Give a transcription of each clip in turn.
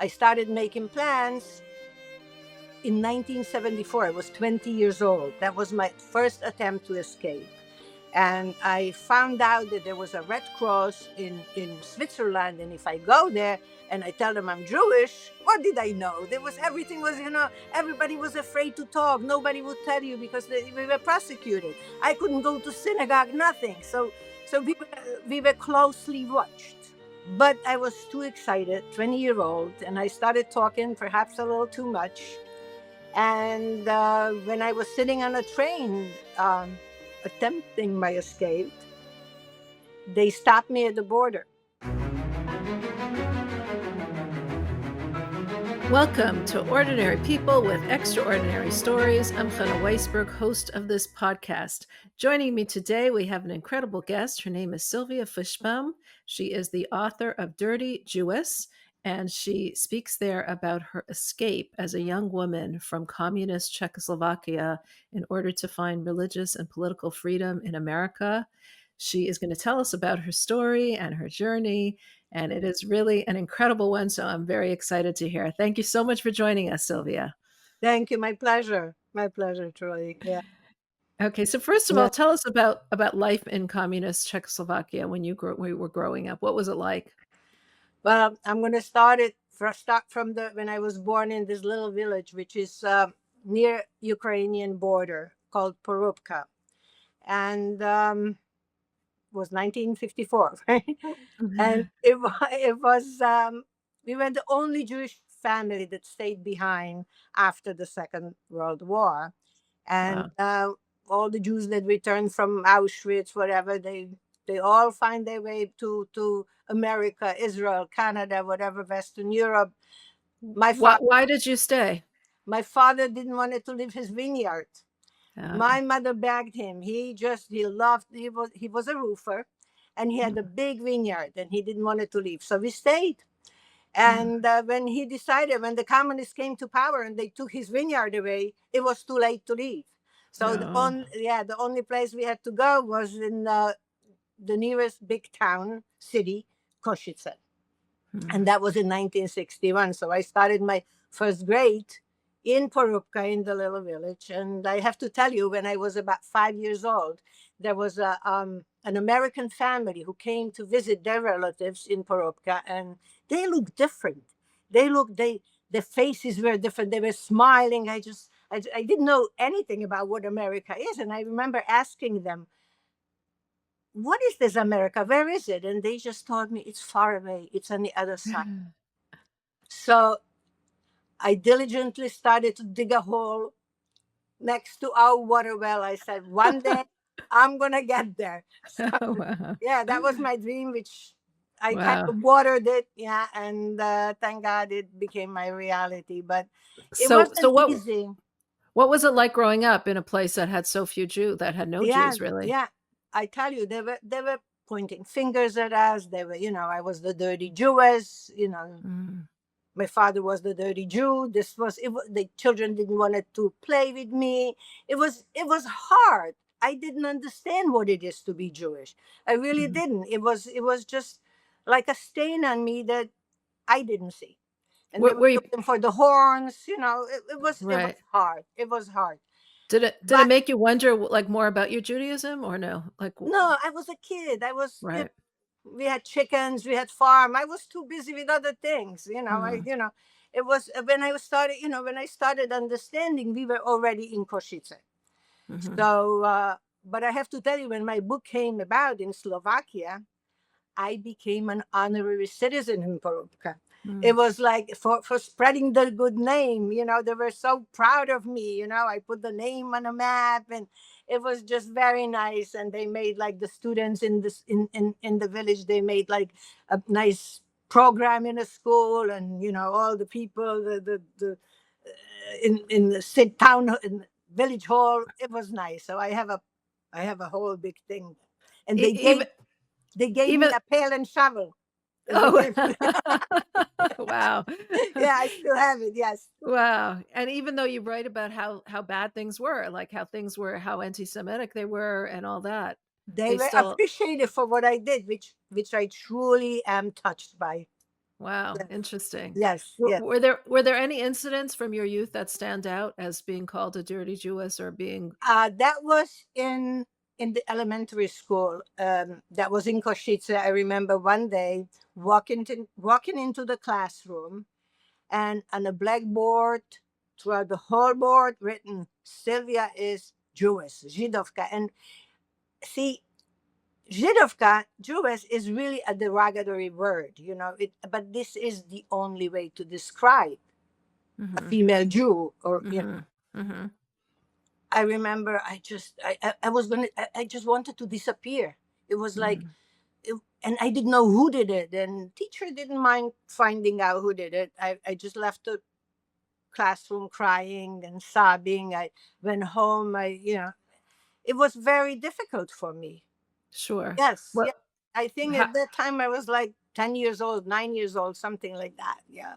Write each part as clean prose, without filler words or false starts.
I started making plans in 1974. I was 20 years old. That was my first attempt to escape. And I found out that there was a Red Cross in Switzerland. And if I go there and I tell them I'm Jewish, what did I know? Everything was, everybody was afraid to talk. Nobody would tell you because we were prosecuted. I couldn't go to synagogue, nothing. So we were closely watched. But I was too excited, 20-year-old, and I started talking perhaps a little too much. And when I was sitting on a train attempting my escape, they stopped me at the border. Welcome to Ordinary People with Extraordinary Stories. I'm Chana Weisberg, host of this podcast. Joining me today, we have an incredible guest. Her name is Silvia Fishbaum. She is the author of Dirty Jewess, and she speaks there about her escape as a young woman from communist Czechoslovakia in order to find religious and political freedom in America. She is going to tell us about her story and her journey. And it is really an incredible one. So I'm very excited to hear. Thank you so much for joining us, Silvia. Thank you. My pleasure. My pleasure, truly. Yeah. Okay. So first of all, tell us about life in communist Czechoslovakia when you were growing up. What was it like? Well, I'm going to start from when I was born in this little village, which is near Ukrainian border called Porubka. And was 1954, right? And it was we were the only Jewish family that stayed behind after the Second World War, and all the Jews that returned from Auschwitz, whatever, they all find their way to America, Israel, Canada, whatever, Western Europe. Why did you stay? My father didn't want to leave his vineyard. My mother begged him. He was a roofer, and he had a big vineyard, and he didn't want to leave. So we stayed. And when the communists came to power and they took his vineyard away, it was too late to leave. So the only place we had to go was in the nearest big town, city, Košice. And that was in 1961. So I started my first grade in Porubka, in the little village. And I have to tell you, when I was about 5 years old, there was an American family who came to visit their relatives in Porubka, and they looked different. Their faces were different. They were smiling. I didn't know anything about what America is. And I remember asking them, what is this America? Where is it? And they just told me, it's far away. It's on the other side. So I diligently started to dig a hole next to our water well. I said, one day I'm going to get there. So, yeah, that was my dream, which I kind of watered it. Yeah. And thank God it became my reality. But it wasn't easy. What was it like growing up in a place that had so few Jews, that had no Jews, really? Yeah. I tell you, they were pointing fingers at us. They were, I was the dirty Jewess, My father was the dirty Jew. The children didn't want to play with me. It was hard. I didn't understand what it is to be Jewish. I really didn't. It was just like a stain on me that I didn't see. And they were looking for the horns. It was hard. It was hard. Did it make you wonder, like, more about your Judaism, or no? No, I was a kid. We had chickens, we had farm. I was too busy with other things, It was when I started understanding, we were already in Košice. So, but I have to tell you, when my book came about in Slovakia, I became an honorary citizen in Porubka. It was like for spreading the good name, they were so proud of me, I put the name on a map, and it was just very nice. And they made, like, the students in the village, they made like a nice program in a school, and all the people in the town, in village hall, it was nice. So I have a whole big thing, and they gave me a pail and shovel. Oh, wow. Yeah, I still have it. Yes. Wow. And even though you write about how bad things were, like how anti-Semitic they were and all that, they were appreciated for what I did, which I truly am touched by. Wow, Yes, interesting. yes, yes. Were there any incidents from your youth that stand out as being called a dirty Jewess or being That was in the elementary school. That was in Košice. I remember one day walking into the classroom, and on a blackboard, throughout the whole board, written Sylvia is Jewish, Židovka. And see, Židovka, Jewish, is really a derogatory word, but this is the only way to describe a Mhm, female Jew, or mhm, mhm, I remember I was gonna I just wanted to disappear. It was like mhm, and I didn't know who did it, and teacher didn't mind finding out who did it. I just left the classroom crying and sobbing. I went home. It was very difficult for me. sure. Yes, What yes. I think ho at that time I was like 10 years old, 9 years old, something like that. Yeah.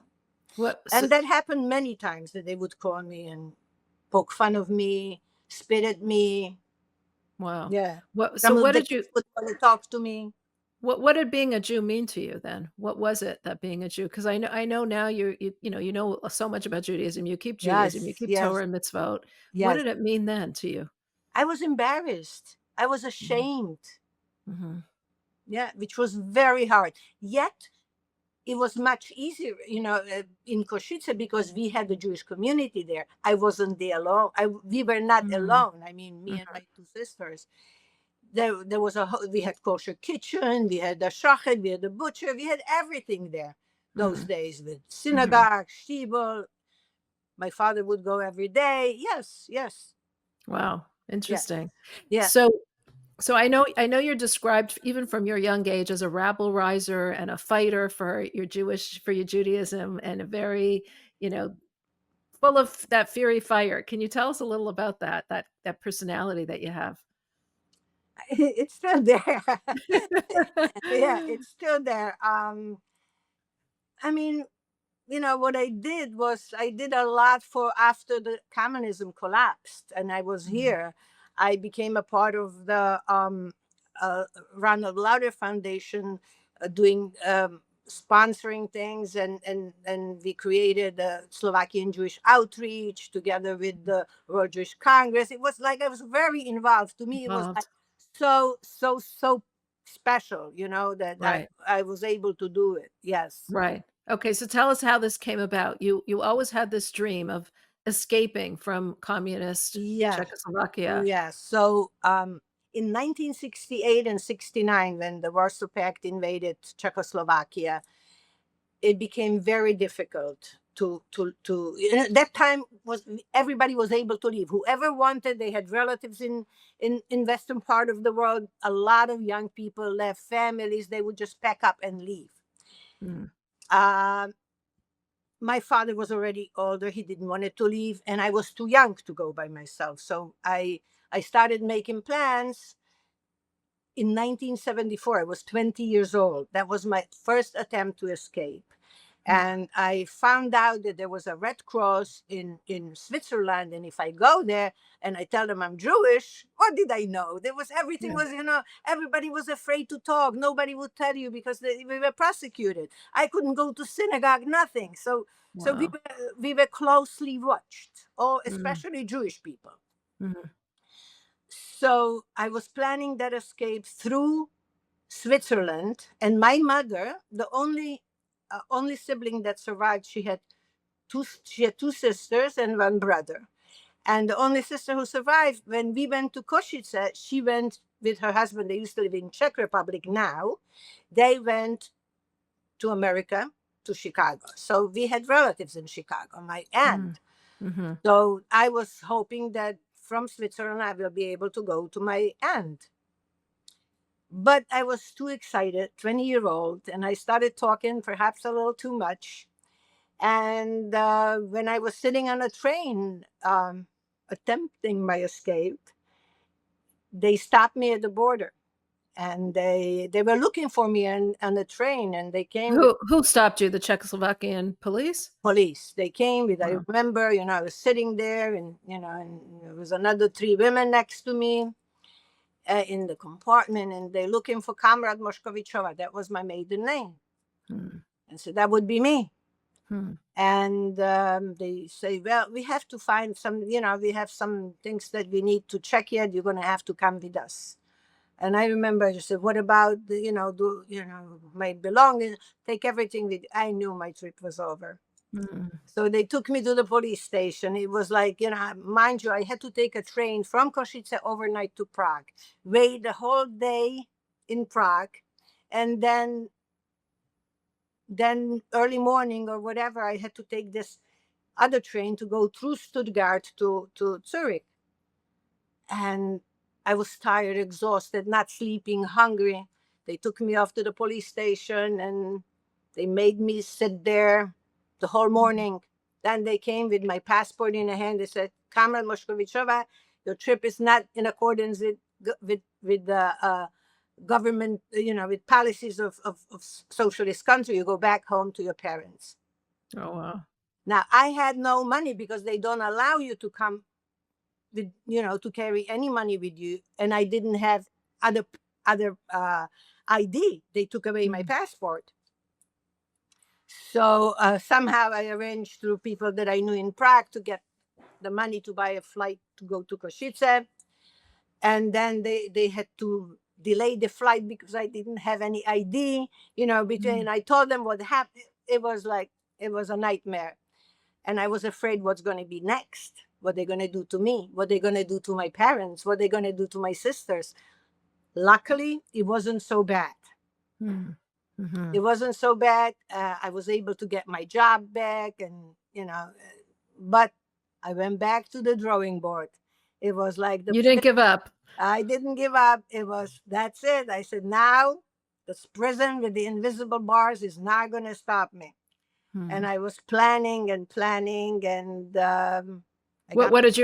what so And that happened many times, that they would call me and poke fun of me, spit at me. wow. Yeah. So Some of what the did kids you would want to talk to me. what did being a Jew mean to you then? What was it that being a Jew? Because I know now you know so much about Judaism. You keep Judaism, you Yes, keep yes, Torah and mitzvot. What yes. did it mean then to you? I was embarrassed. I was Mhm, ashamed. mhm, Yeah, which was very hard. Yet it was much easier, in Košice, because we had the Jewish community there. I wasn't there alone. We were not mhm, alone. I mean, me and mhm, my two sisters. There was we had kosher kitchen, we had the shachet, we had the butcher, we had everything there those mhm, days, with mhm. synagogue, shtibel. My father would go every day. Yes, yes, Wow, yeah, interesting. yeah, So I know you're described even from your young age as a rabble riser and a fighter for your Judaism and a very, you know, full of that fiery fire. Can you tell us a little about that personality that you have? it's still there. Yeah, it's still there. I mean, what I did was I did a lot for after the communism collapsed, and I was Mhm, here. I became a part of the uh, Ronald Lauder Foundation, doing sponsoring things, and we created the Slovakian Jewish Outreach together with the World Jewish Congress. It was like I was very involved. To me, it was like involved. so special, that Right, I was able to do it. Yes. right. Okay, so tell us how this came about. You always had this dream of escaping from communist Yeah, Czechoslovakia. yeah. So in 1968 and 69, when the Warsaw Pact invaded Czechoslovakia, it became very difficult that time was everybody was able to leave. Whoever wanted, they had relatives in western part of the world. A lot of young people left families. They would just pack up and leave. Mm, Um, my father was already older. He didn't want to leave, and I was too young to go by myself. So I started making plans in 1974. I was 20 years old. That was my first attempt to escape. mm, And I found out that there was a Red Cross in Switzerland. And if I go there and I tell them I'm Jewish, what did I know? There was everything yeah, was, everybody was afraid to talk. Nobody would tell you because we were prosecuted. I couldn't go to synagogue, nothing. So wow. we were closely watched, or Mm, especially Jewish people. mhm, So I was planning that escape through Switzerland, and my mother, the only sibling that survived, she had two sisters and one brother, and the only sister who survived, when we went to Košice, she went with her husband. They used to live in Czech Republic now. They went to America, to Chicago. So we had relatives in Chicago, my mm, aunt. mhm, So I was hoping that from Switzerland I will be able to go to my aunt. But I was too excited, 20-year-old, and I started talking perhaps a little too much. And when I was sitting on a train, attempting my escape, they stopped me at the border, and they were looking for me on the train, and they came with Who stopped you? The Czechoslovakian police? police. They came with, I Wow. remember, I was sitting there, and there was another three women next to me in the compartment, and they're looking for Comrade Moshkovichova. That was my maiden name. Mm. And so that would be me. Hmm. And they say, well, we have to find some, we have some things that we need to check yet. You're going to have to come with us. And I remember I just said, what about my belongings? Take everything with. I knew my trip was over. So they took me to the police station. It was like, mind you, I had to take a train from Košice overnight to Prague, wait the whole day in Prague, and then early morning or whatever, I had to take this other train to go through Stuttgart to Zurich. And I was tired, exhausted, not sleeping, hungry. They took me off to the police station and they made me sit there the whole morning. Then they came with my passport in a hand. They said, Kamran Moshkovichova, your trip is not in accordance with the government, with policies of socialist country. You go back home to your parents. Oh, wow. Now, I had no money because they don't allow you to come with, to carry any money with you. And I didn't have other ID. They took away my passport. So somehow I arranged through people that I knew in Prague to get the money to buy a flight to go to Košice. And then they had to delay the flight because I didn't have any ID, between, I told them what happened. It was a nightmare. And I was afraid what's going to be next, what they're going to do to me, what they're going to do to my parents, what they're going to do to my sisters. Luckily, it wasn't so bad. It wasn't so bad. I was able to get my job back and, but I went back to the drawing board. It was like You didn't give up. I didn't give up. That's it. I said, now this prison with the invisible bars is not going to stop me. And I was planning and what did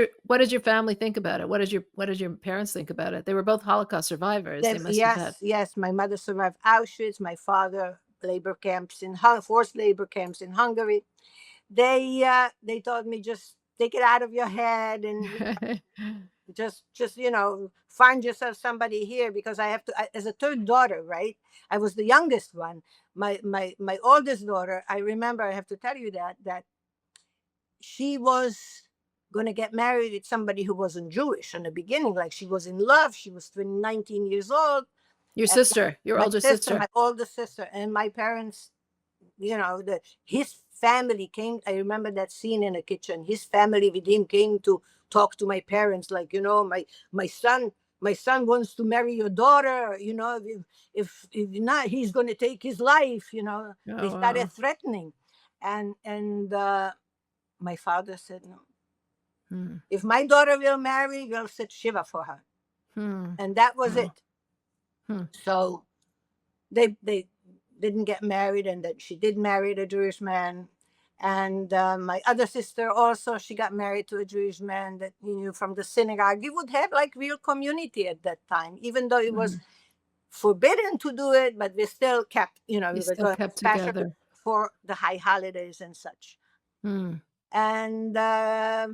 your family think about it? What did your parents think about it? They were both Holocaust survivors. They must have had. Yes. My mother survived Auschwitz. My father forced labor camps in Hungary. They told me, just take it out of your head and just find yourself somebody here, because I have to, as a third daughter, right? I was the youngest one. My oldest daughter, I remember, I have to tell you that she was going to get married with somebody who wasn't Jewish in the beginning. Like, she was in love. She was 19 years old. Your sister, your older sister. My older sister. And my parents, his family came. I remember that scene in the kitchen. His family with him came to talk to my parents, like, my son wants to marry your daughter. If not, he's going to take his life. They started threatening, and my father said no. If my daughter will marry, we'll set Shiva for her. And that was it. So they didn't get married, and then she did marry a Jewish man. And my other sister also, she got married to a Jewish man that he knew from the synagogue. We would have like real community at that time, even though it was forbidden to do it, but we still kept, we still kept together for the high holidays and such. And I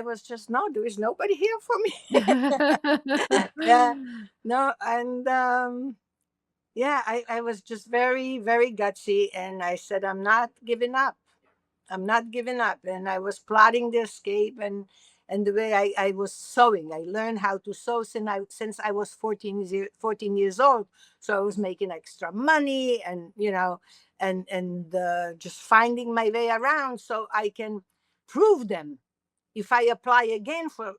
was just, no, there is nobody here for me. Yeah, no, and I was just very, very gutsy, and I said, I'm not giving up. I'm not giving up. And I was plotting the escape, and the way I was sewing. I learned how to sew since I was 14 years old. So I was making extra money, and just finding my way around so I can prove them. If I apply again for,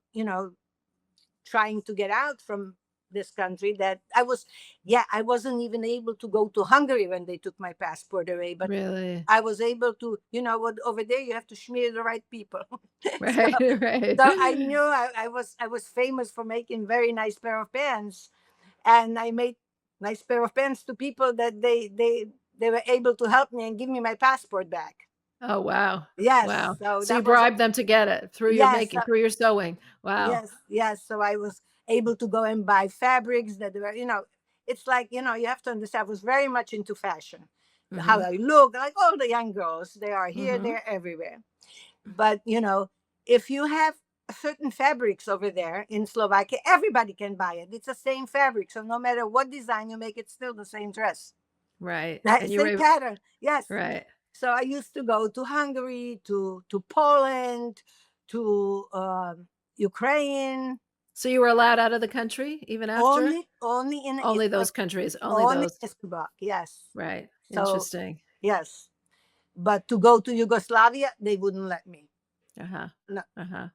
trying to get out from this country, that I wasn't even able to go to Hungary when they took my passport away, but really, I was able to, what, over there you have to smear the right people. Right. So I knew I was famous for making very nice pair of pants, and I made nice pair of pants to people that they were able to help me and give me my passport back. Oh, wow. Yes. Wow. So you bribed them to get it through your making, through your sewing. Wow. Yes. So I was able to go and buy fabrics that were, it's like, you have to understand, I was very much into fashion. How I look, like all the young girls, they are here, they're everywhere. But, if you have certain fabrics over there in Slovakia, everybody can buy it. It's the same fabric. So no matter what design you make, it's still the same dress. Right. That And is you a were pattern. Yes. right. So I used to go to Hungary, to Poland, to Ukraine. So you were allowed out of the country even after? Only in Only those countries, only only those. Czechoslovakia. Yes. Right. So Interesting. yes, but to go to Yugoslavia, they wouldn't let me. Uh-huh. No, Uh-huh.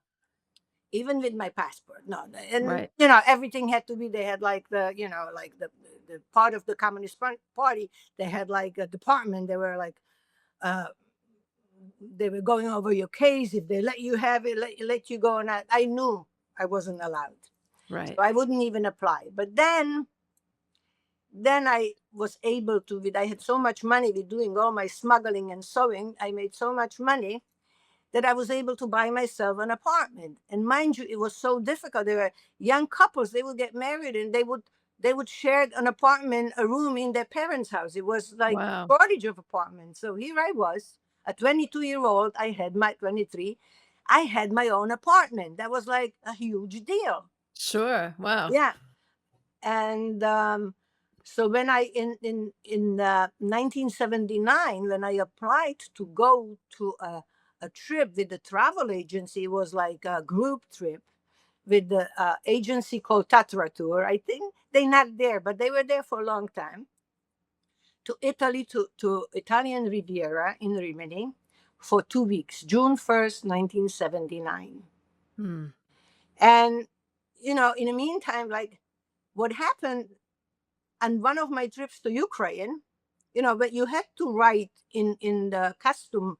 even with my passport. No, and Right. everything had to be. They had like like the part of the Communist Party. They had like a department. They were like. Uh, they were going over your case. If they let you have it, let you go. And I knew I wasn't allowed. So Right. I wouldn't even apply. But then I was able to, I had so much money with doing all my smuggling and sewing. I made so much money that I was able to buy myself an apartment. And mind you, it was so difficult. There were young couples, they would get married and they would share an apartment, a room in their parents' house. It was like Wow. shortage of apartments. So here I was, a 22-year-old, I had my 23, I had my own apartment. That was like a huge deal. Sure. Wow. Yeah. And so when I in 1979, when I applied to go to a trip with the travel agency, it was like a group trip with the agency called Tatra Tour. I think they're not there, but they were there for a long time. To Italy, to Italian Riviera in Rimini for 2 weeks, June 1st, 1979. Hmm. And in the meantime, like what happened on one of my trips to Ukraine, but you had to write in the custom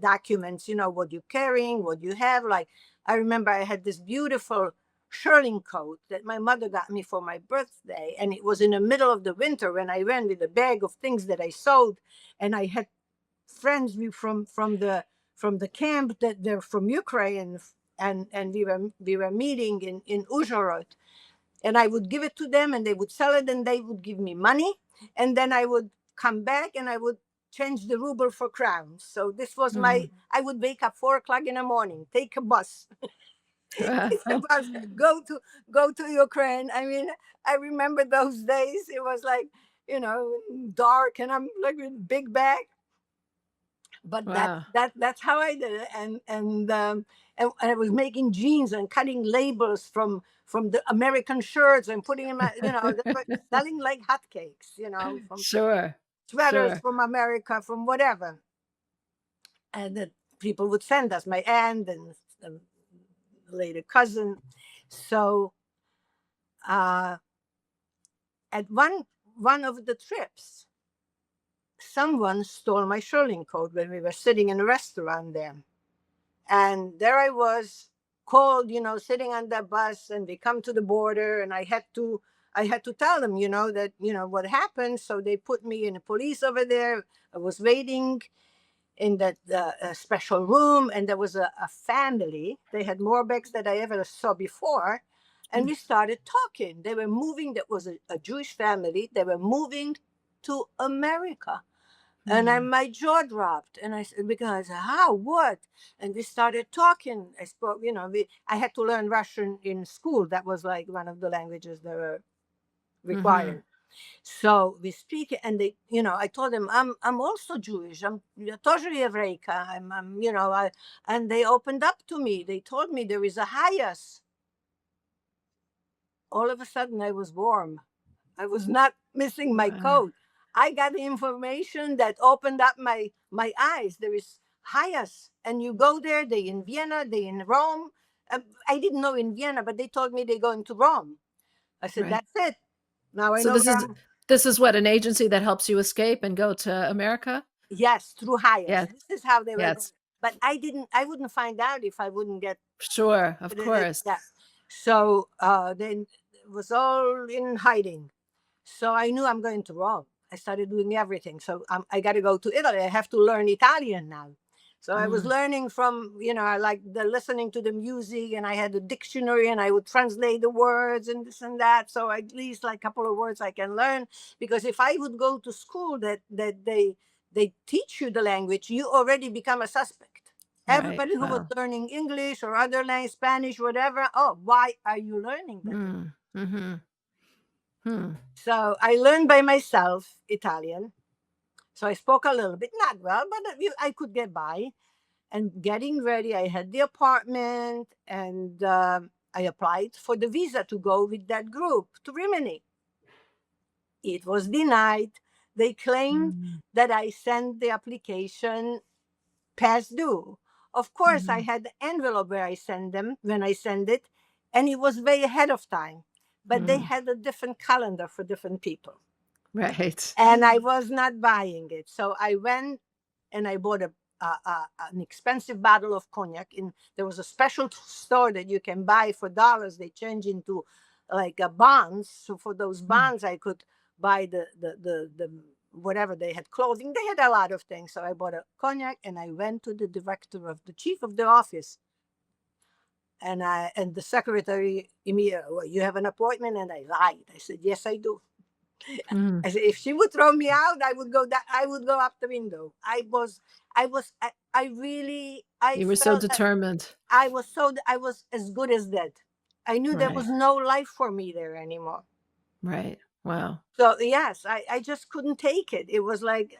documents, what you're carrying, what you have. Like I remember I had this beautiful shirling coat that my mother got me for my birthday, and it was in the middle of the winter when I went with a bag of things that I sewed, and I had friends from the camp that they're from Ukraine, and we were meeting in Uzhhorod, and I would give it to them and they would sell it and they would give me money. And then I would come back and I would change the ruble for crowns. So this was Hmm. I would wake up 4 o'clock in the morning, take a bus, take a Wow. bus, go to Ukraine. I mean, I remember those days. It was like, dark and I'm like with a big bag. But that Wow. that that's how I did it, and I was making jeans and cutting labels from the American shirts and putting them, they were selling like hotcakes, from Sure. sweaters Sure. from America, from whatever, and that people would send us, my aunt and later cousin. So uh, at one of the trips, someone stole my shirling coat when we were sitting in a restaurant there. And there I was, cold, sitting on that bus, and we come to the border, and I had to tell them, that what happened. So they put me in a police over there. I was waiting in that special room, and there was a family. They had more bags than I ever saw before, and we started talking. They were moving. That was a Jewish family. They were moving to America. And Hmm. my jaw dropped, and I said, because how, what? And we started talking. I spoke, I had to learn Russian in school. That was like one of the languages that were Hmm. required. So we speak, and I told them, I'm also Jewish. Я тоже еврейка. And they opened up to me. They told me there is a highest. All of a sudden, I was warm. I was not missing my Wow. coat. I got the information that opened up my eyes. There is highest, and you go there. They in Vienna, they in Rome. I didn't know in Vienna, but they told me they're going to Rome. I said, Right. that's it. Now I So know where I'm. this is what, an agency that helps you escape and go to America? Yes, through highest. Yes. This is how they were going. Yes. But I wouldn't find out if I wouldn't get Sure. Of course. that. So then it was all in hiding. So I knew I'm going to Rome. I started doing everything. So I got to go to Italy. I have to learn Italian now. So I was Mm. learning from, I like the listening to the music, and I had a dictionary, and I would translate the words and this and that. So at least like a couple of words I can learn, because if I would go to school that they teach you the language, you already become a suspect. Right. Everybody who was Wow. learning English or other language, Spanish, whatever, oh, why are you learning that? Mm. Hmm. So I learned by myself Italian. So I spoke a little bit, not well, but I could get by. And getting ready, I had the apartment, and I applied for the visa to go with that group to Rimini. It was denied. They claimed that I sent the application past due. Of course, I had the envelope where I send them when I send it, and it was way ahead of time. But they had a different calendar for different people. Right. And I was not buying it. So I went and I bought an expensive bottle of cognac. There was a special store that you can buy for dollars. They change into like bonds. So for those bonds, I could buy the whatever they had, clothing. They had a lot of things. So I bought a cognac and I went to the director of the chief of the office. And the secretary immediately, well, you have an appointment? And I lied. I said, yes, I do. I said, if she would throw me out, I would go up the window. I You were so determined. I was as good as dead. I knew there was no life for me there anymore. Right. Wow. So yes, I just couldn't take it. It was like,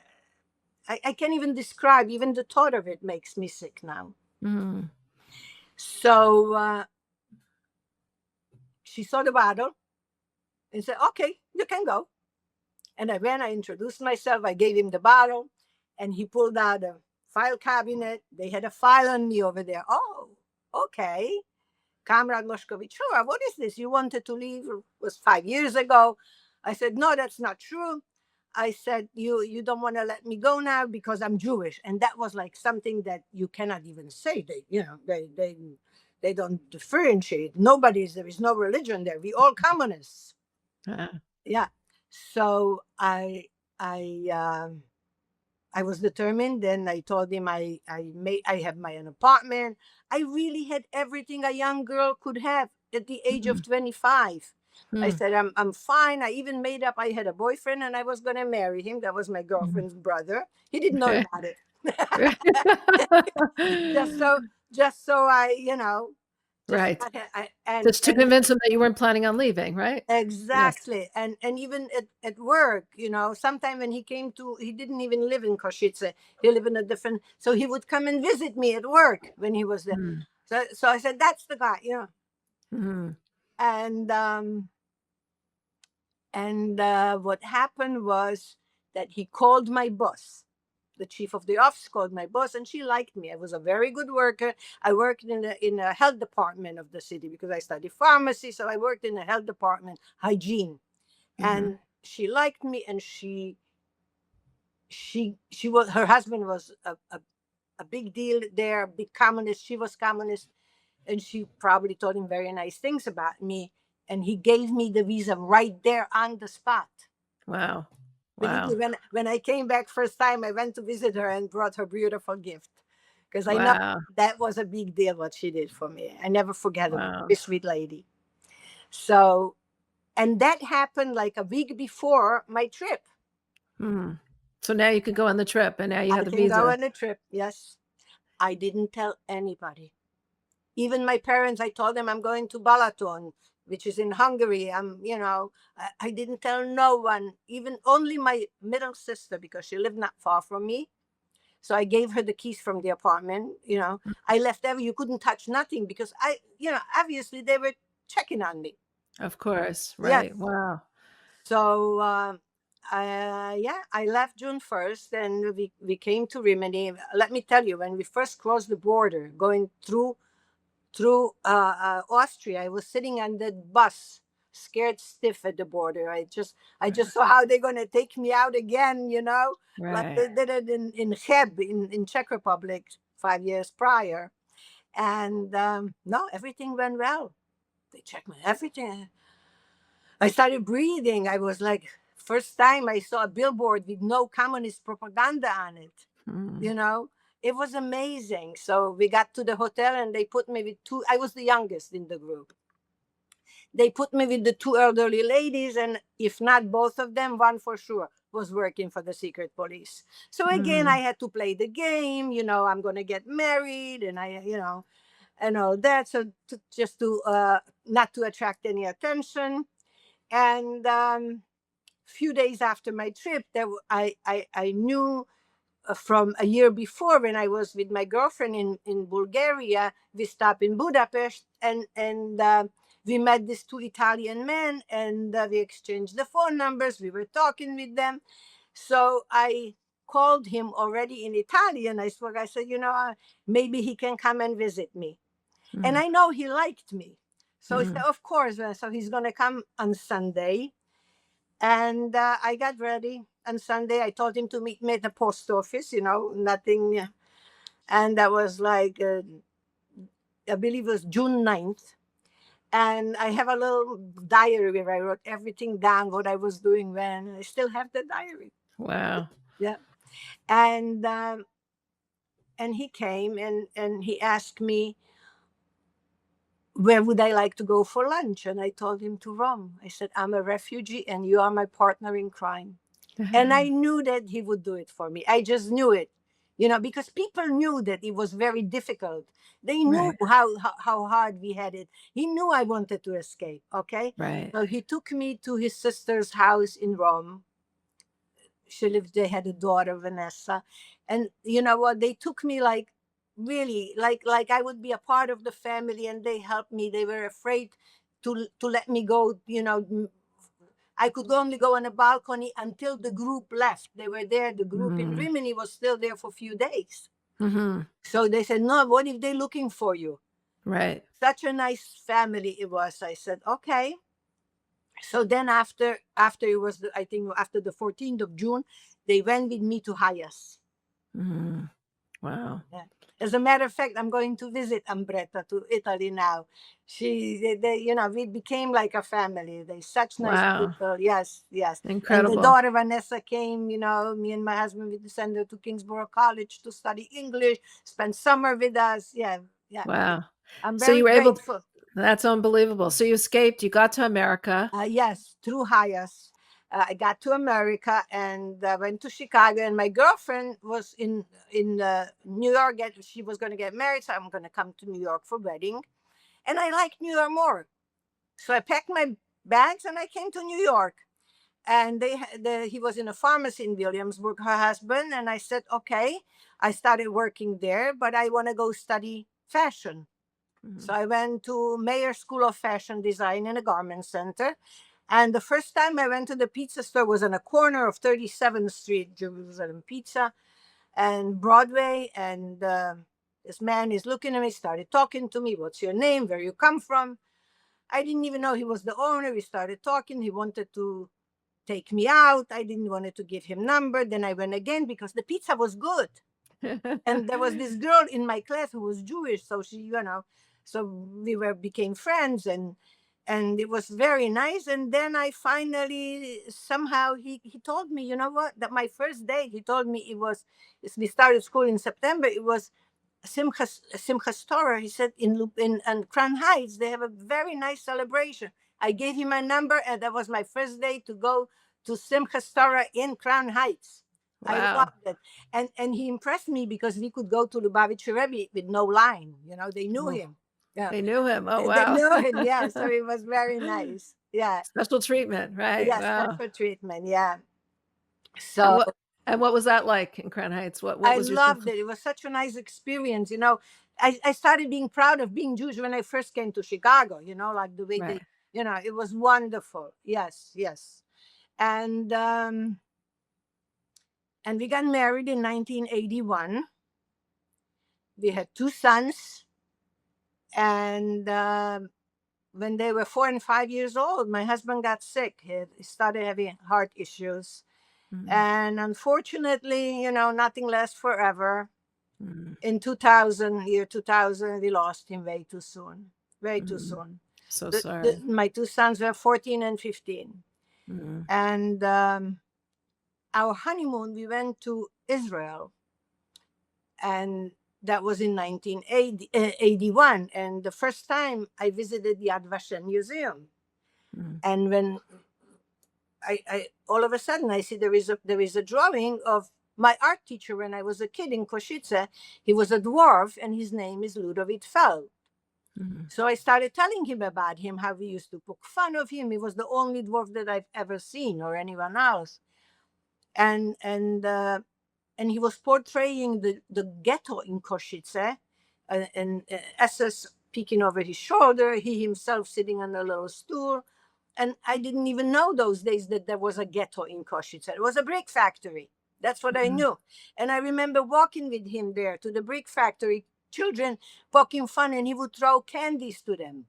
I can't even describe, even the thought of it makes me sick now. So she saw the bottle and said, okay, you can go. And I introduced myself, I gave him the bottle, and he pulled out a file cabinet. They had a file on me over there. Oh, okay. Comrade Moshkovich, sure, what is this? You wanted to leave? It was 5 years ago. I said, no, that's not true. I said, you don't want to let me go now because I'm Jewish. And that was like something that you cannot even say. They don't differentiate. There is no religion there. We all communists. Yeah. So I was determined. Then I told him I have my own apartment. I really had everything a young girl could have at the age of 25. I said, I'm fine. I even made up I had a boyfriend and I was going to marry him. That was my girlfriend's brother. He didn't know about it. just so I, right. Just to convince him that you weren't planning on leaving, right? Exactly. Yes. And even at work, sometime when he didn't even live in Košice. He lived in a different, so he would come and visit me at work when he was there. So I said, that's the guy, And what happened was that he called my boss. The chief of the office called my boss, and she liked me. I was a very good worker. I worked in a health department of the city because I studied pharmacy. So I worked in the health department, hygiene, and she liked me. And her husband was a big deal there, big communist. She was communist, and she probably told him very nice things about me. And he gave me the visa right there on the spot. Wow. Believe me, when I came back first time, I went to visit her and brought her beautiful gift because I know that was a big deal what she did for me. I never forget her. Very sweet lady. So, and that happened like a week before my trip. So now you could go on the trip, and now you have the visa. I can go on the trip. Yes, I didn't tell anybody, even my parents. I told them I'm going to Balaton, which is in Hungary. I didn't tell no one, even only my middle sister, because she lived not far from me. So I gave her the keys from the apartment. I left you couldn't touch nothing because obviously they were checking on me. Of course. Right. Yes. Wow. So, I left June 1st and we came to Rimini. Let me tell you, when we first crossed the border, going through Austria, I was sitting on the bus, scared stiff at the border. I just saw how they're going to take me out again, like they did it in Cheb in Czech Republic 5 years prior. And no, everything went well. They checked my everything. I started breathing. I was like, first time I saw a billboard with no communist propaganda on it, It was amazing. So we got to the hotel and they put me with I was the youngest in the group. They put me with the two elderly ladies, and if not both of them, one for sure was working for the secret police. So again, I had to play the game, I'm going to get married and and all that. So just to not to attract any attention. And few days after my trip, I knew from a year before, when I was with my girlfriend in Bulgaria. We stopped in Budapest, and we met these two Italian men, and we exchanged the phone numbers. We were talking with them. So I called him already in Italian. I said, maybe he can come and visit me. And I know he liked me. So he said, of course. So he's going to come on Sunday. And I got ready on Sunday. I told him to meet me at the post office, nothing. And that was like, I believe it was June 9th. And I have a little diary where I wrote everything down, what I was doing when. I still have the diary. Wow. Yeah. And he came and he asked me, where would I like to go for lunch? And I told him to Rome. I said, I'm a refugee and you are my partner in crime. And I knew that he would do it for me. I just knew it, because people knew that it was very difficult. They knew how hard we had it. He knew I wanted to escape. Okay. Right. So he took me to his sister's house in Rome. She lived, they had a daughter, Vanessa. And you know what? They took me like, really, like I would be a part of the family, and they helped me. They were afraid to let me go, I could only go on a balcony until the group left. They were there. The group in Rimini was still there for a few days. So they said, no, what if they're looking for you? Right. Such a nice family it was. I said, okay. So then after it was, I think after the 14th of June, they went with me to Hayas. Wow. Yeah. As a matter of fact, I'm going to visit Ambretta to Italy now. We became like a family. They're such nice people. Yes, yes. Incredible. And the daughter Vanessa came, me and my husband, we sent her to Kingsborough College to study English, spend summer with us. Yeah, yeah. Wow. I'm So very you were able grateful. That's unbelievable. So you escaped, you got to America. Yes, through Hayas. I got to America and went to Chicago, and my girlfriend was in New York. She was going to get married, so I'm going to come to New York for wedding. And I like New York more. So I packed my bags and I came to New York. And he was in a pharmacy in Williamsburg, her husband. And I said, okay, I started working there, but I want to go study fashion. So I went to Mayer School of Fashion Design in a garment center. And the first time I went to the pizza store was on a corner of 37th Street, Jerusalem Pizza, and Broadway. And this man is looking at me, started talking to me. What's your name? Where you come from? I didn't even know he was the owner. We started talking. He wanted to take me out. I didn't want to give him number. Then I went again because the pizza was good. And there was this girl in my class who was Jewish. So so we became friends, and it was very nice. And then I finally, somehow he told me, you know what, that my first day, he told me we started school in September. It was Simchas Torah. He said in Crown Heights, they have a very nice celebration. I gave him my number, and that was my first day to go to Simchas Torah in Crown Heights. Wow. I loved it. And he impressed me because we could go to Lubavitcher Rebbe with no line. They knew him. Yeah. They knew him. Oh, wow. They knew him, yeah. So it was very nice. Yeah. Special treatment, right? Yeah, wow. Special treatment, yeah. So and what was that like in Crown Heights? What was I loved it. It was such a nice experience. I started being proud of being Jewish when I first came to Chicago, like the way they, it was wonderful. Yes, yes. And we got married in 1981. We had 2 sons. And when they were 4 and 5 years old, my husband got sick. He started having heart issues. And unfortunately, nothing lasts forever. In 2000, we lost him way too soon. Way too soon. So sorry. My 2 sons were 14 and 15. And our honeymoon, we went to Israel. And that was in 1981. And the first time I visited the Yad Vashem Museum. And when I all of a sudden I see there is a drawing of my art teacher when I was a kid in Košice. He was a dwarf, and his name is Ludovic Feld. So I started telling him about him, how we used to poke fun of him. He was the only dwarf that I've ever seen, or anyone else. And he was portraying the ghetto in Košice, and SS peeking over his shoulder, he himself sitting on a little stool. And I didn't even know those days that there was a ghetto in Košice. It was a brick factory. That's what I knew. And I remember walking with him there to the brick factory, children poking fun, and he would throw candies to them.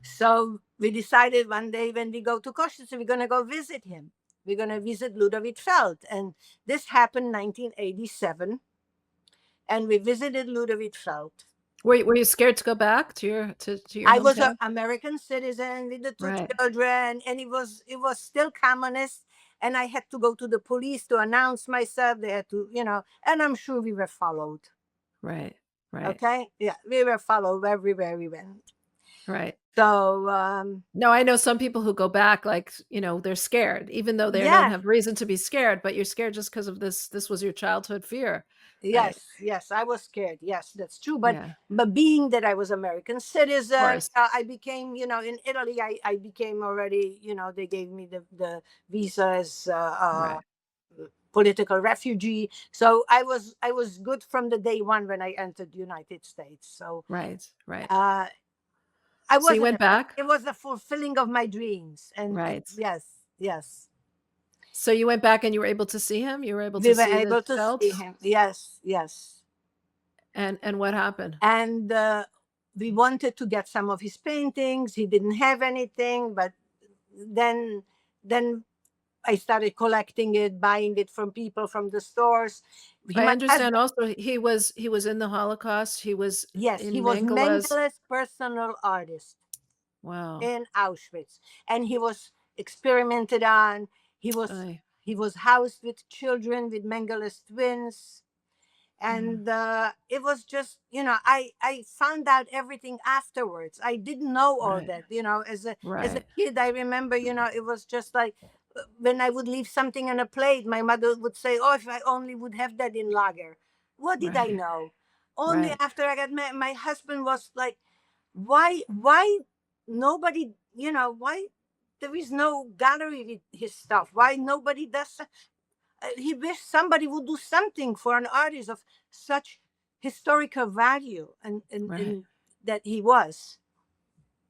So we decided one day when we go to Košice, we're going to go visit him. We're going to visit Ludovic Feld. And this happened in 1987. And we visited Ludovic Feld. Were you scared to go back to your I was hometown? an American citizen with the two Right. children, and it was still communist. And I had to go to the police to announce myself. They had to, and I'm sure we were followed. Right. Okay. Yeah, we were followed everywhere we went. Right. So no, I know some people who go back, like, they're scared, even though they don't have reason to be scared, but you're scared just because of this was your childhood fear. Yes, right? Yes, I was scared. Yes, that's true. But being that I was American citizen, I became, in Italy, I became already, they gave me the visa as political refugee. So I was good from the day one when I entered the United States. So right. I So you wasn't. went back? It was the fulfilling of my dreams. And yes. So you went back and you were able to see him? You were able We to were see able this to Feld? see him. Yes. And what happened? And we wanted to get some of his paintings. He didn't have anything, but then I started collecting it, buying it from people from the stores. I understand also he was in the Holocaust. He was he in was Mengele's personal artist. Wow. In Auschwitz, and he was experimented on. He was housed with children, with Mengele's twins. And it was just, I found out everything afterwards. I didn't know all that, as a kid. I remember, it was just like when I would leave something on a plate, my mother would say, "Oh, if I only would have that in lager." What did I know? Only after I got married, my husband was like, why nobody, why there is no gallery with his stuff? Why nobody does? He wished somebody would do something for an artist of such historical value and that he was.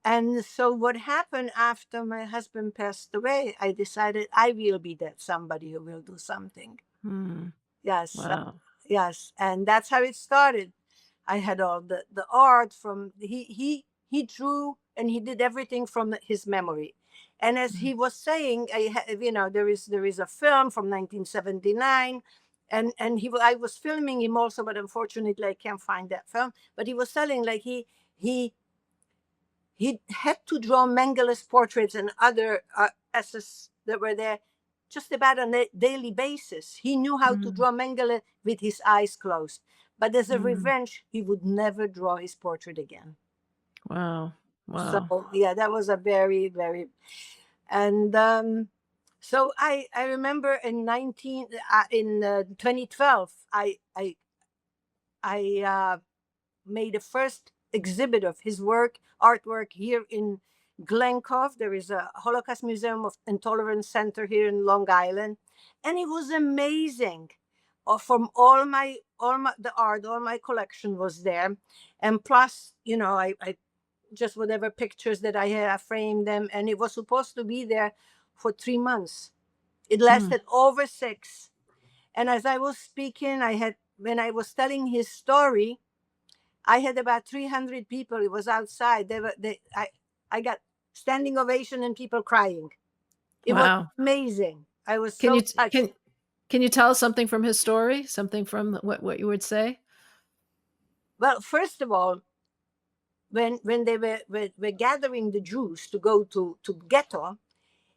And so what happened after my husband passed away, I decided I will be that somebody who will do something. Yes. Wow. Yes. And that's how it started. I had all the art from he drew, and he did everything from his memory. And as he was saying, there is a film from 1979, and I was filming him also, but unfortunately I can't find that film. But he was telling like he had to draw Mengele's portraits and other SS that were there just about on a daily basis. He knew how to draw Mengele with his eyes closed. But as a revenge, he would never draw his portrait again. Wow. So yeah, that was a very, very, and so I remember in 2012, I made the first exhibit of his artwork here in Glen Cove. There is a Holocaust Museum of Intolerance Center here in Long Island, and it was amazing. From all the art, all my collection was there, and plus, I just whatever pictures that I had, I framed them, and it was supposed to be there for 3 months. It lasted over 6. And as I was speaking, when I was telling his story, I had about 300 people. It was outside. I got standing ovation and people crying. It was amazing. I was so touched. Can you tell us something from his story? Something from what you would say? Well, first of all, when they were gathering the Jews to go to ghetto,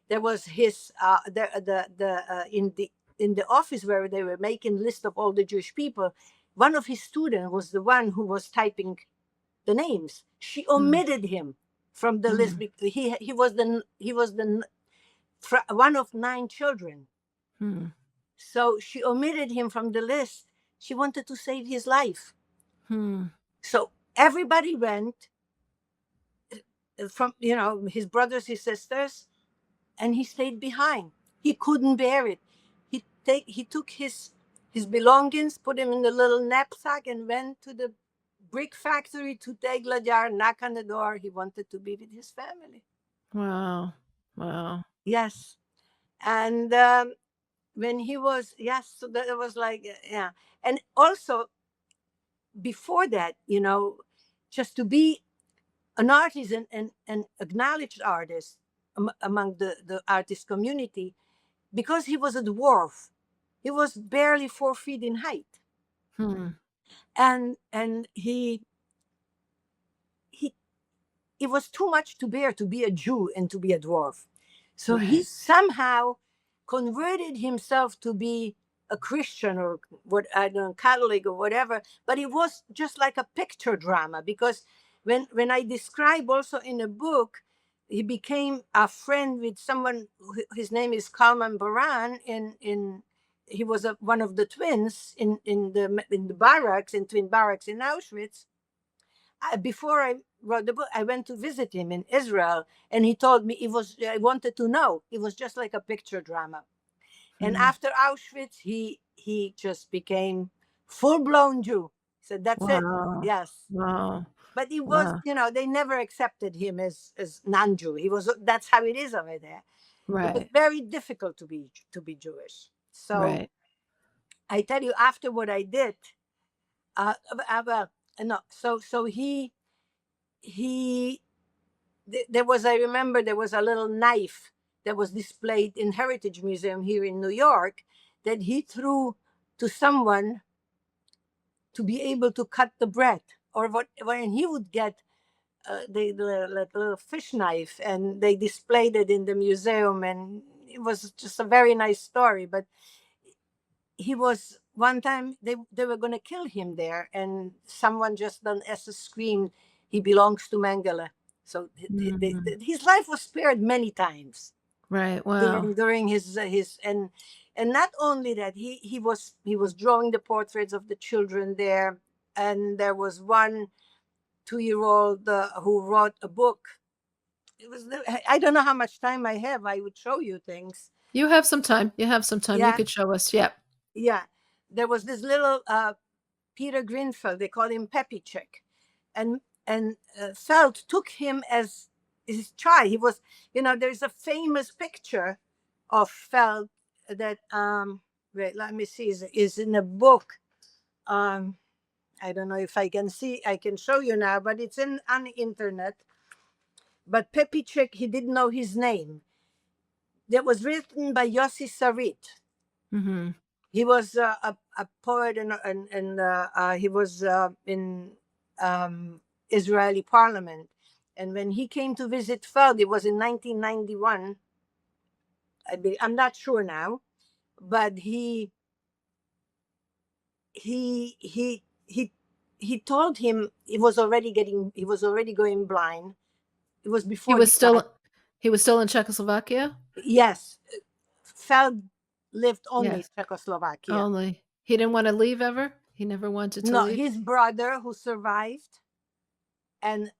there was his in the office where they were making list of all the Jewish people. One of his students was the one who was typing the names. She omitted him from the list because he was the one of 9 children. So she omitted him from the list. She wanted to save his life. So Everybody went from, his brothers, his sisters, and he stayed behind. He couldn't bear it. He took his belongings, put them in the little knapsack, and went to the brick factory to take Ladjar, knock on the door. He wanted to be with his family. Wow. Wow. Yes. And when he was, yes, so that was like, yeah. And also, before that, just to be an artist and an acknowledged artist among the artist community, because he was a dwarf. He was barely 4 feet in height. Hmm. And he it was too much to bear to be a Jew and to be a dwarf. So he Right. somehow converted himself to be a Christian, or what, I don't know, Catholic or whatever. But it was just like a picture drama, because when I describe also in a book, he became a friend with someone. His name is Kalman Baran. In He was one of the twins in the barracks, in twin barracks in Auschwitz. Before I wrote the book, I went to visit him in Israel, and he told me, it was. I wanted to know. It was just like a picture drama. And Hmm. after Auschwitz, he just became full blown Jew. So that's it. Wow. Yes, Wow. but he was. Wow. They never accepted him as non Jew. He was. That's how it is over there. It was Right. very difficult to be Jewish. So Right. I tell you, after what I did, well, no. So he there was, I remember, there was a little knife that was displayed in Heritage Museum here in New York, that he threw to someone to be able to cut the bread, or what, when he would get the little fish knife, and they displayed it in the museum, and it was just a very nice story. But he was, one time they were going to kill him there, and someone just done as a scream, he belongs to Mengele. So Hmm. his life was spared many times Right. Wow. during his and not only that, he was drawing the portraits of the children there. And there was one 2-year old who wrote a book. I don't know how much time I have. I would show you things. You have some time. You have some time. You Yeah, could show us. Yep. yeah. There was this little Peter Greenfeld. They called him Peppy Chick, and Feld took him as his child. He was, there's a famous picture of Feld that wait, let me see, is in a book. Um, I don't know if I can see. I can show you now, but it's on the internet. But Peppy Chick, he didn't know his name. That was written by Yossi Sarit. Hmm. He was a poet, and he was in Israeli parliament. And when he came to visit Feld, it was in 1991. I'm not sure now, but he he he he told him he was already going blind. It was He before was he died. still he was still in Czechoslovakia? Yes, Feld lived only in Yes. Czechoslovakia. Only. He didn't want to leave ever? He never wanted to No, leave? his brother who survived, and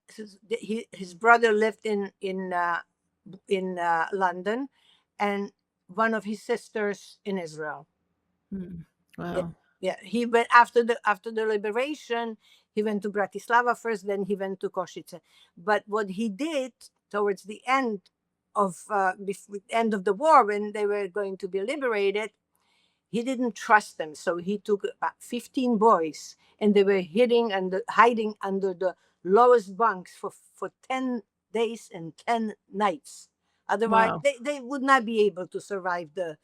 his brother lived in London, and one of his sisters in Israel. Mm. Yeah, Wow. yeah. He went after the liberation. He went to Bratislava first, then he went to Košice. But what he did towards the end of the war, when they were going to be liberated, he didn't trust them. So he took about 15 boys, and they were hiding under the lowest bunks for 10 days and 10 nights. Otherwise, Wow. they would not be able to survive the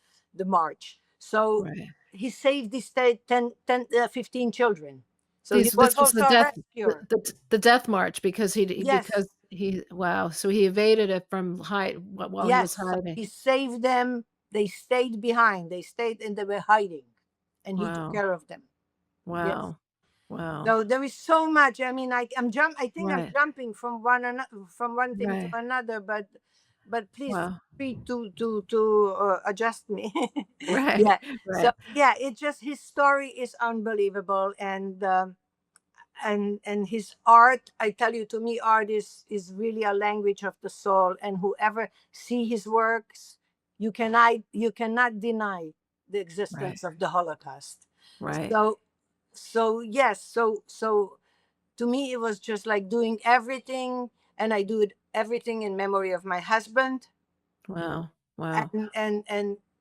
march. So Right. he saved these 15 children. So he These was this was the also a death rescuer. the death march because Yes, he wow, so he evaded it from hide while he was yes. So hiding. he saved them. They stayed behind. They stayed, and they were hiding. And he took Wow. care of them. Yes. Wow. Wow. So there is so much. I mean, I think I'm Right. jumping from one thing to Right. another, but please feel Wow. free to adjust me. Right. Yeah. So Right. yeah, it's just, his story is unbelievable, and and his art, I tell you, to me, art is really a language of the soul, and whoever see his works, you cannot deny the Right. existence of the Holocaust. Right. So yes, so to me it was just like doing everything, and I do it everything in memory of my husband. Wow. Wow. And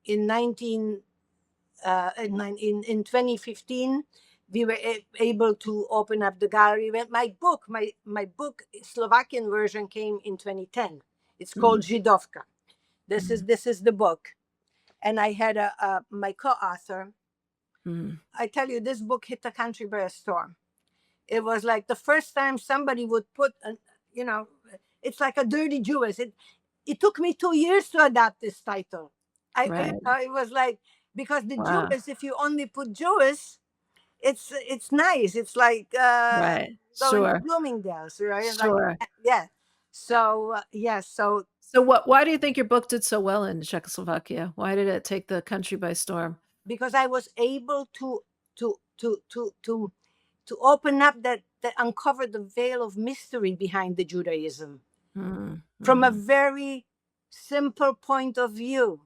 in 19 in 2015 we were able to open up the gallery. When my book Slovakian version came in 2010. It's called Mm, Židovka. This is mm, this is the book, and I had my co-author. mm. I tell you, this book hit the country by a storm. It was like the first time somebody would put you know it's like a dirty Jewess. It took me 2 years to adapt this title. Right. It was like, because the Wow. Jewess, if you only put Jewess, it's nice. It's like Right. going to Sure. Bloomingdale's, right? Like, Sure. yeah. So yeah, so So why do you think your book did so well in Czechoslovakia? Why did it take the country by storm? because I was able to open up that uncover the veil of mystery behind the Judaism Mm, from a mhm. very simple point of view.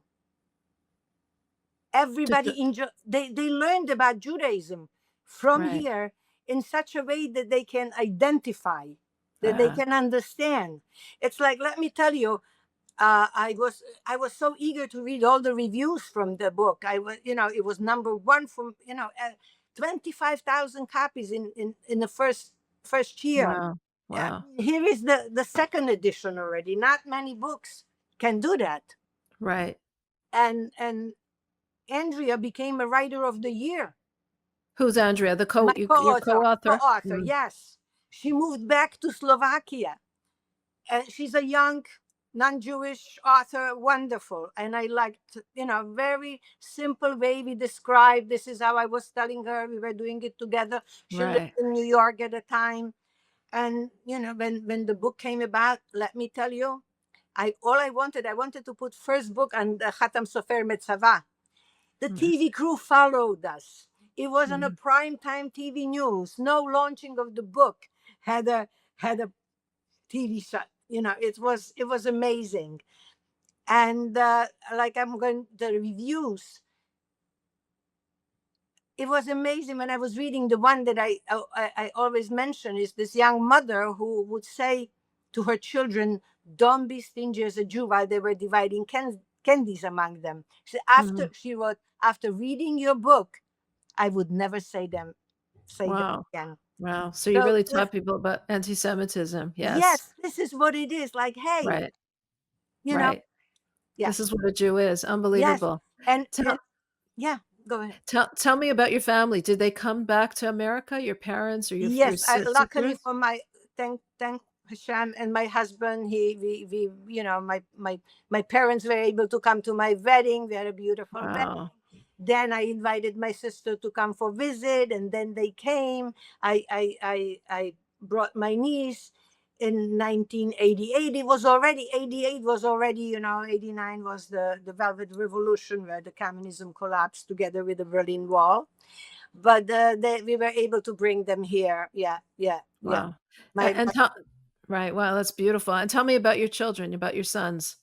Just Everybody they learned about Judaism from right. here in such a way that they can identify, that they Ah, can understand. It's like, let me tell you, I was so eager to read all the reviews from the book. I was, it was number one from 25,000 copies in the first year. wow. Wow. Here is the second edition already. Not many books can do that. Right. And Andrea became a writer of the year. Who's Andrea? My Your co-author, co-author? co-author, Mm, yes. She moved back to Slovakia, and she's a young non-Jewish author, wonderful. And I liked, very simple way we described. This is how I was telling her. We were doing it together. She lived right. in New York at the time. And when the book came about, let me tell you, I wanted to put first book on the Khatam Sofer Metzavah. The Mm, TV crew followed us. It was on a mm, prime time TV news. No launching of the book had a TV shot. It was amazing. And like I'm going the reviews, it was amazing when I was reading the one that I always mention is this young mother who would say to her children, "Don't be stingy as a Jew," while they were dividing candies among them. mm. She wrote, after reading your book, I would never say them Wow. again. Wow. So you So really taught people about anti-Semitism. Yes. yes, this is what it is. Like, hey, Right. you know, Right. yeah, This is what a Jew is. yes, Unbelievable. and Tell yeah, go ahead. tell me about your family. Did they come back to America? Your parents or your Yes, luckily sisters? for my thank Hashem and my husband, we my parents were able to come to my wedding. We had a beautiful wedding. Wow. Then I invited my sister to come for visit, and then they came. I brought my niece in 1988. It was already 88 was already 89 was the Velvet Revolution, where the communism collapsed together with the Berlin Wall. But we were able to bring them here. Yeah, yeah, yeah. Wow. My, And my tell right. Wow, that's beautiful. And tell me about your children, about your sons.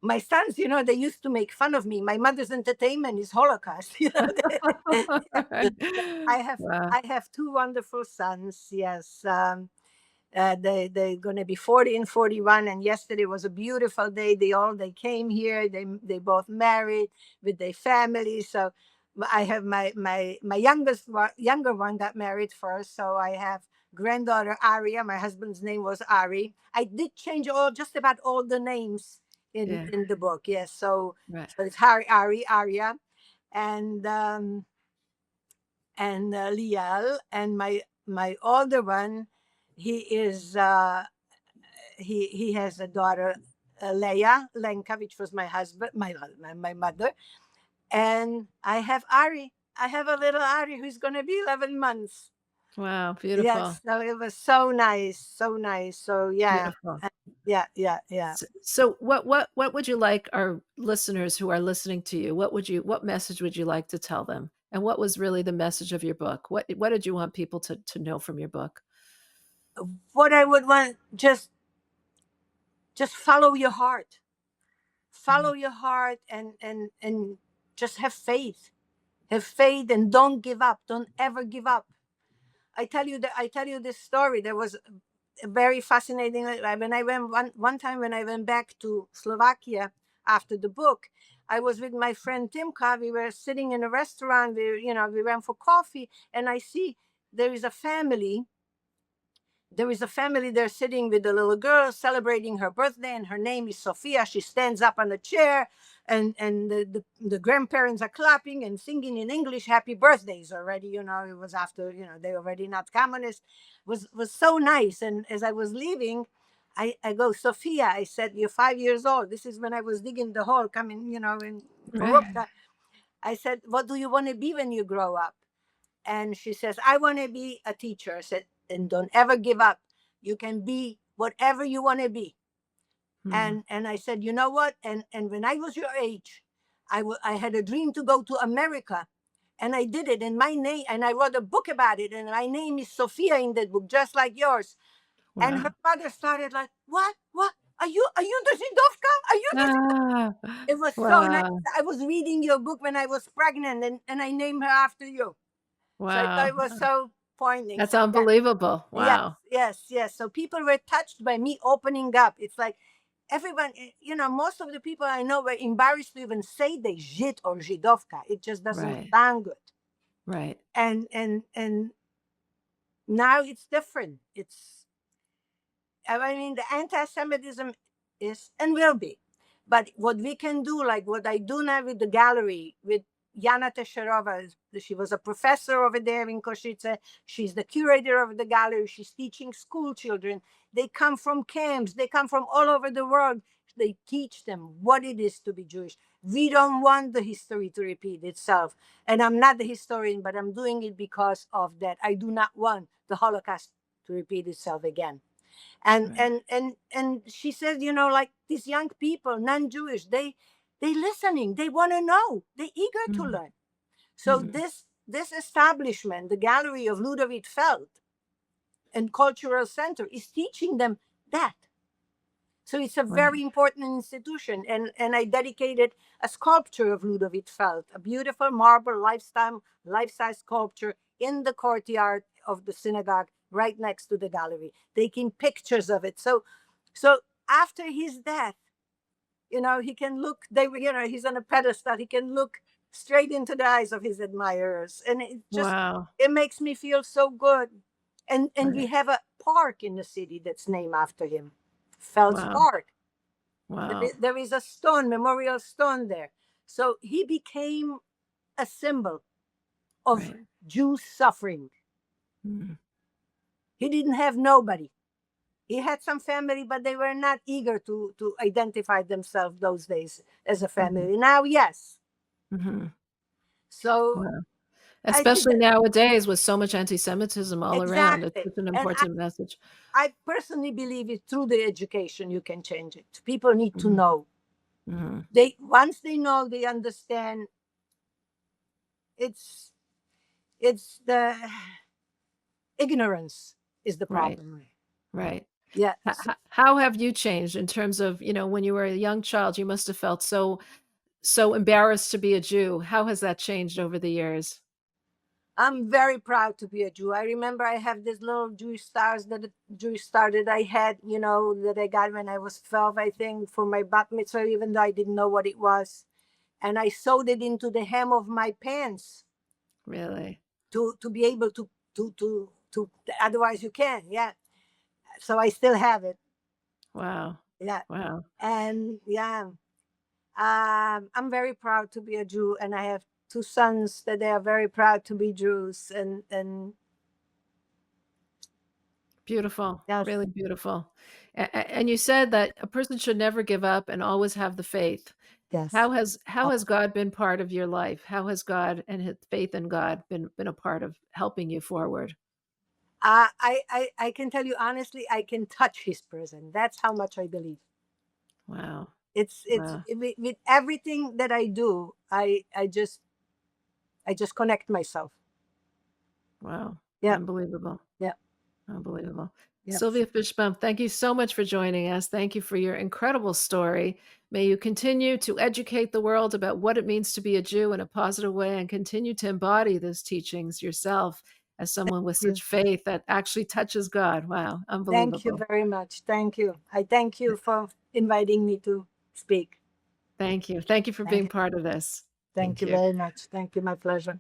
my sons, they used to make fun of me. My mother's entertainment is Holocaust. Right. I have Wow. I have two wonderful sons. Yes, they're gonna be 40 and 41. And yesterday was a beautiful day. They came here. They both married with their families. So I have my younger one got married first. So I have granddaughter Aria. My husband's name was Ari. I did change just about all the names in Yeah. in the book. Yes. So Right. so it's Harry, Ari, Aria, and Liel, and my older one, he is he has a daughter, Leia Lenka, which was my husband, my mother, and I have Ari. I have a little Ari who's going to be 11 months. Wow, beautiful. Yes, so it was so nice, so nice. So yeah, Beautiful. yeah, yeah, yeah. So what would you like our listeners who are listening to you? What message would you like to tell them? And what was really the message of your book? What did you want people to know from your book? What I would want, just follow your heart. Follow your heart, and just have faith. Have faith and don't give up. Don't ever give up. I tell you this story. There was a very fascinating, when I went one time when I went back to Slovakia after the book. I was with my friend Timka. We were sitting in a restaurant. We went for coffee, and I see there is a family. There is a family there sitting with a little girl celebrating her birthday, and her name is Sophia. She stands up on a chair, and the grandparents are clapping and singing in English happy birthdays already. It was after, they already not communist. Was so nice. And as I was leaving, I go, Sophia, I said, you're 5 years old. This is when I was digging the hole coming, in Porupka. I said, what do you want to be when you grow up? And she says, I want to be a teacher. I said, and don't ever give up. You can be whatever you want to be. And I said, you know what? And when I was your age, I had a dream to go to America, and I did it. And my name, and I wrote a book about it, and my name is Sophia in that book, just like yours. Wow. And her mother started like, what? Are you the Zidovka? Are you the It was so nice. I was reading your book when I was pregnant, and I named her after you. Wow. So I thought it was so poignant. That's So unbelievable. Wow. Yes. So people were touched by me opening up. It's like everyone, most of the people I know were embarrassed to even say they Žid or Židovka. It just doesn't sound good. Right. And now it's different. The anti-Semitism is and will be. But what we can do, like what I do now with the gallery, with Yana Tesherova, she was a professor over there in Košice. She's the curator of the gallery. She's teaching school children. They come from camps. They come from all over the world. They teach them what it is to be Jewish. We don't want the history to repeat itself. And I'm not the historian, but I'm doing it because of that. I do not want the Holocaust to repeat itself again. And she says, like these young people, non-Jewish, they listening, they want to know, they're eager to learn. So this establishment, the gallery of Ludovic Feld and Cultural Center, is teaching them that. So it's a very important institution. And I dedicated a sculpture of Ludovic Feld, a beautiful marble life-size sculpture in the courtyard of the synagogue right next to the gallery, taking pictures of it. So after his death, he can look, he's on a pedestal. He can look straight into the eyes of his admirers. And it just, it makes me feel so good. And we have a park in the city that's named after him, Feld's Park. Wow. There is a memorial stone there. So he became a symbol of Jews suffering. He didn't have nobody. He had some family, but they were not eager to identify themselves those days as a family. Now, yes. So, especially nowadays with so much anti-Semitism all around, it's such an important message. I personally believe it through the education you can change it. People need to know. Once they know, they understand. It's the ignorance is the problem. Right. Yeah. How have you changed in terms of, when you were a young child, you must have felt so embarrassed to be a Jew. How has that changed over the years? I'm very proud to be a Jew. I remember I have this little Jewish star that I had, that I got when I was 12, I think, for my bat mitzvah, even though I didn't know what it was. And I sewed it into the hem of my pants. Really? To be able to otherwise you can't. Yeah. So I still have it. Wow. Yeah. Wow. And I'm very proud to be a Jew, and I have 2 sons that they are very proud to be Jews, and beautiful. Really beautiful. And you said that a person should never give up and always have the faith. Yes. How has God been part of your life? How has God and his faith in God been a part of helping you forward? I can tell you honestly, I can touch his presence. That's how much I believe. Wow. It's with everything that I do, I just I just connect myself. Wow. Yeah. Unbelievable. Yeah. Unbelievable. Yeah. Silvia Fishbaum, thank you so much for joining us. Thank you for your incredible story. May you continue to educate the world about what it means to be a Jew in a positive way and continue to embody those teachings yourself as someone with you. such faith that actually touches God. Wow. Unbelievable. Thank you very much. Thank you. I thank you for inviting me to speak. Thank you. Thank you for Thank being you. part of this. Thank you very much. Thank you. My pleasure.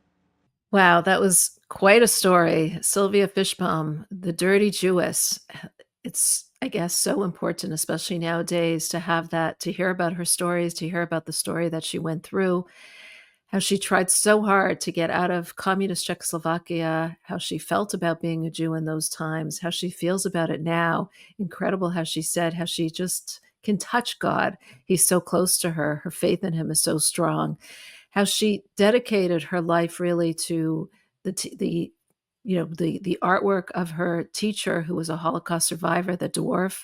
Wow, that was quite a story. Silvia Fishbaum, the dirty Jewess. It's, I guess, so important, especially nowadays, to have that, to hear about her stories, to hear about the story that she went through, how she tried so hard to get out of communist Czechoslovakia, how she felt about being a Jew in those times, how she feels about it now. Incredible how she said how she just can touch God. He's so close to her. Her faith in him is so strong. How she dedicated her life really to the the artwork of her teacher, who was a Holocaust survivor, the dwarf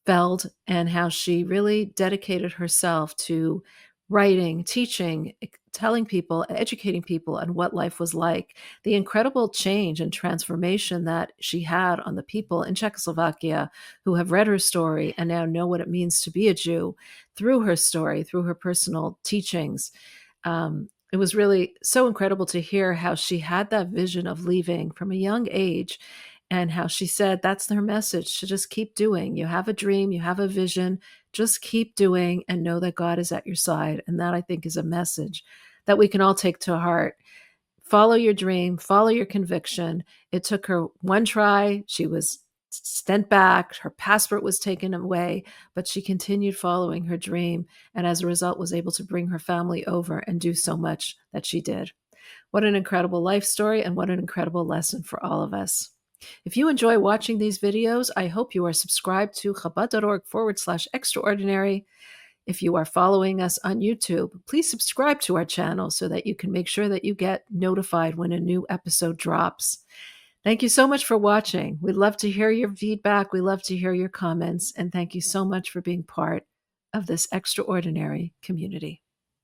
Feld, and how she really dedicated herself to writing, teaching, telling people, educating people on what life was like. The incredible change and transformation that she had on the people in Czechoslovakia who have read her story and now know what it means to be a Jew through her story, through her personal teachings. It was really so incredible to hear how she had that vision of leaving from a young age, and how she said that's her message, to just keep doing. You have a dream, you have a vision, just keep doing and know that God is at your side. And that, I think, is a message that we can all take to heart. Follow your dream, follow your conviction. It took her one try. She was sent back. Her passport was taken away, but she continued following her dream. And as a result, was able to bring her family over and do so much that she did. What an incredible life story, and what an incredible lesson for all of us. If you enjoy watching these videos, I hope you are subscribed to Chabad.org/extraordinary. If you are following us on YouTube, please subscribe to our channel so that you can make sure that you get notified when a new episode drops. Thank you so much for watching. We'd love to hear your feedback. We love to hear your comments. And thank you so much for being part of this extraordinary community.